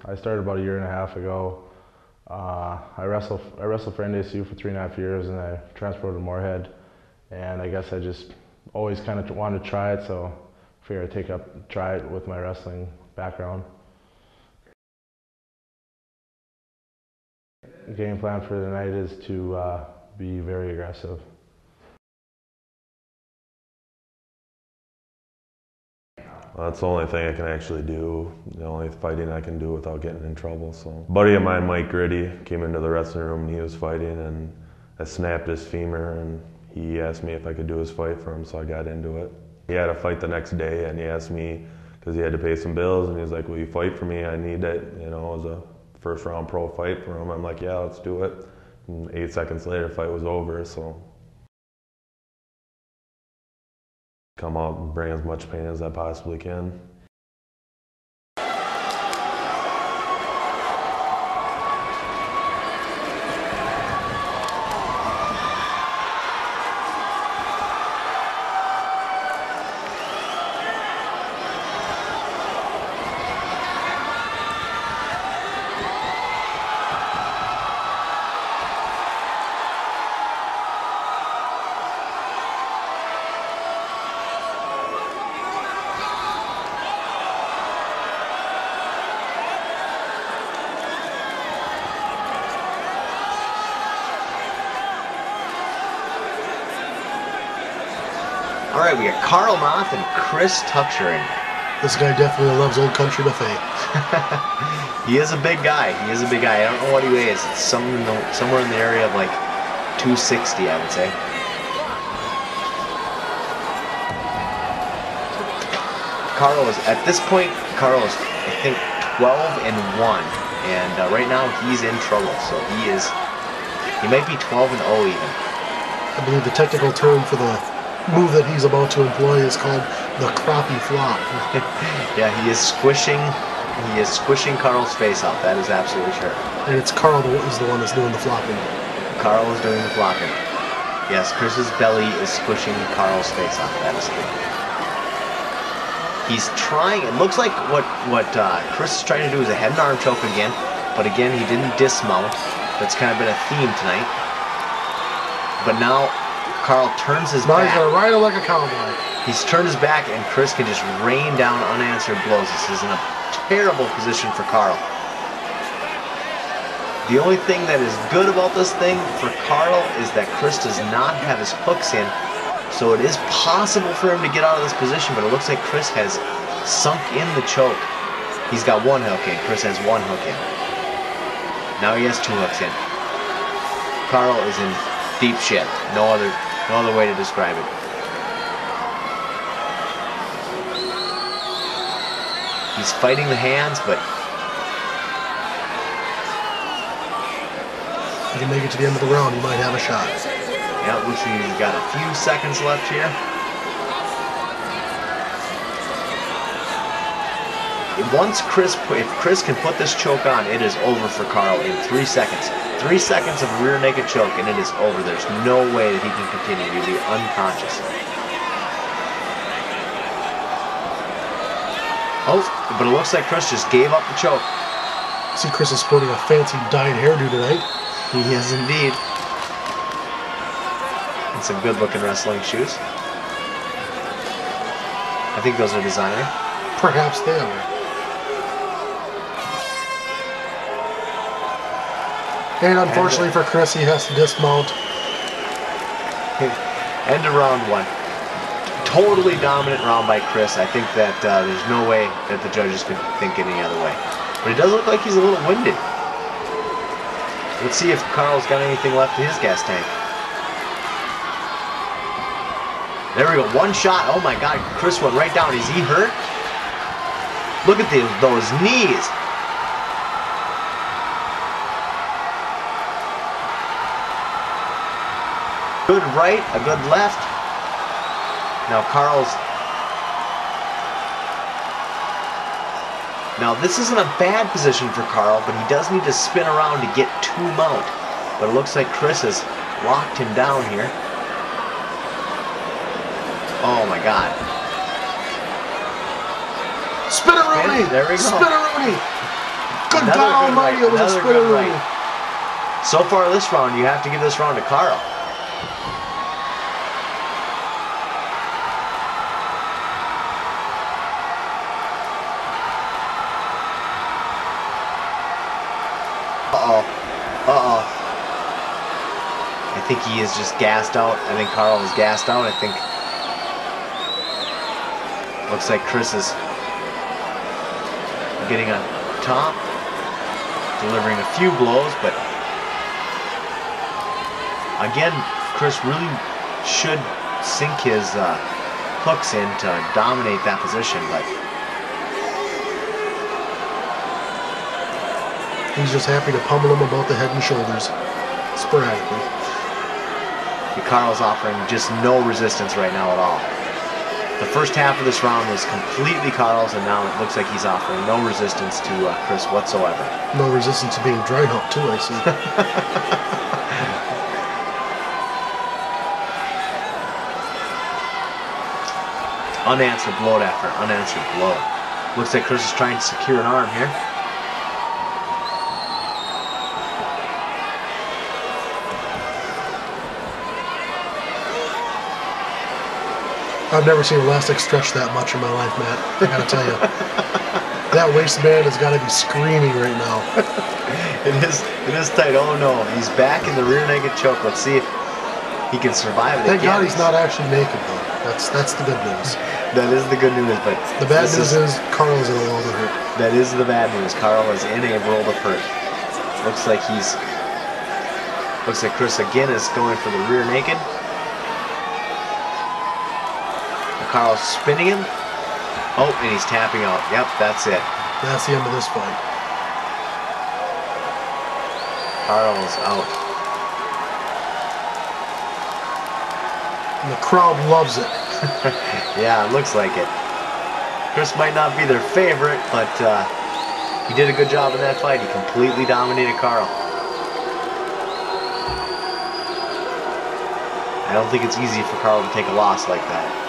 I started about a year and a half ago. I wrestled for NDSU for 3.5 years, and I transferred to Moorhead. And I guess I just always kind of wanted to try it, so I figured I'd try it with my wrestling background. The game plan for tonight is to be very aggressive. That's the only thing I can actually do, the only fighting I can do without getting in trouble. So, a buddy of mine, Mike Gritty, came into the wrestling room and he was fighting, and I snapped his femur, and he asked me if I could do his fight for him, so I got into it. He had a fight the next day, and he asked me, because he had to pay some bills, and he was like, "Will you fight for me? I need it." You know, it was a first round pro fight for him. I'm like, "Yeah, let's do it." And 8 seconds later, the fight was over, so. Come out and bring as much pain as I possibly can. All right, we got Carl Noth and Chris Tuchscherer in. This guy definitely loves Old Country Buffet. He is a big guy. He is a big guy. I don't know what he weighs. It's somewhere in the area of like 260, I would say. Carl is, at this point, Carl is, I think, 12-1. And right now, he's in trouble. So he might be 12-0 even. I believe the technical term for the move that he's about to employ is called the crappie flop. Yeah, he is squishing Carl's face out. That is absolutely sure. And it's Carl is the one that's doing the flopping. Carl is doing the flopping. Yes, Chris's belly is squishing Carl's face out. That is true. He's trying. It looks like what Chris is trying to do is a head and arm choke again, but again he didn't dismount. That's kind of been a theme tonight. But now Carl turns his back. He's gonna ride it like a cowboy. He's turned his back, and Chris can just rain down unanswered blows. This is in a terrible position for Carl. The only thing that is good about this thing for Carl is that Chris does not have his hooks in, so it is possible for him to get out of this position, but it looks like Chris has sunk in the choke. He's got one hook in. Chris has one hook in. Now he has two hooks in. Carl is in deep shit. No other way to describe it. He's fighting the hands, but if he can make it to the end of the round, he might have a shot. Yeah, looks like he's got a few seconds left here. If Chris can put this choke on, it is over for Carl in 3 seconds. 3 seconds of rear naked choke, and it is over. There's no way that he can continue. He'll be unconscious. Oh, but it looks like Chris just gave up the choke. See, Chris is sporting a fancy dyed hairdo tonight. He is indeed. And some good-looking wrestling shoes. I think those are designer. Perhaps they are. And unfortunately for Chris, he has to dismount. End of round one. Totally dominant round by Chris. I think that there's no way that the judges could think any other way. But it does look like he's a little winded. Let's see if Carl's got anything left in his gas tank. There we go. One shot. Oh my God. Chris went right down. Is he hurt? Look at those knees. Good right, a good left. Now this isn't a bad position for Carl, but he does need to spin around to get to mount. But it looks like Chris has locked him down here. Oh my God. Spin-a-rooney! There we go. Spin-a-rooney! Good Another God good almighty, right, it was a another spinner good right. right. So far this round, you have to give this round to Carl. Uh-oh. Uh-oh. I think he is just gassed out. I think Carl is gassed out. I think... Looks like Chris is getting on top. Delivering a few blows, but... Again, Chris really should sink his hooks in to dominate that position, but... He's just happy to pummel him about the head and shoulders, sporadically. Carl's offering just no resistance right now at all. The first half of this round was completely Carl's, and now it looks like he's offering no resistance to Chris whatsoever. No resistance to being dry humped too, I see. Unanswered blow after unanswered blow. Looks like Chris is trying to secure an arm here. I've never seen elastic stretch that much in my life, Matt. I gotta tell you. That waistband has got to be screaming right now. It is tight. Oh no, he's back in the rear naked choke. Let's see if he can survive it. Thank God he's not actually naked, though. That's the good news. That is the good news, but the bad news is Carl is in a world of hurt. That is the bad news. Carl is in a world of hurt. Looks like Chris again is going for the rear naked. Carl's spinning him. Oh, and he's tapping out. Yep, that's it. That's the end of this fight. Carl's out. And the crowd loves it. Yeah, it looks like it. Chris might not be their favorite, but he did a good job in that fight. He completely dominated Carl. I don't think it's easy for Carl to take a loss like that.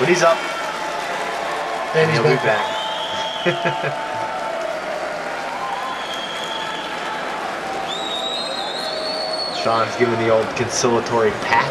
But he's up. And he'll be back. Sean's giving the old conciliatory pat.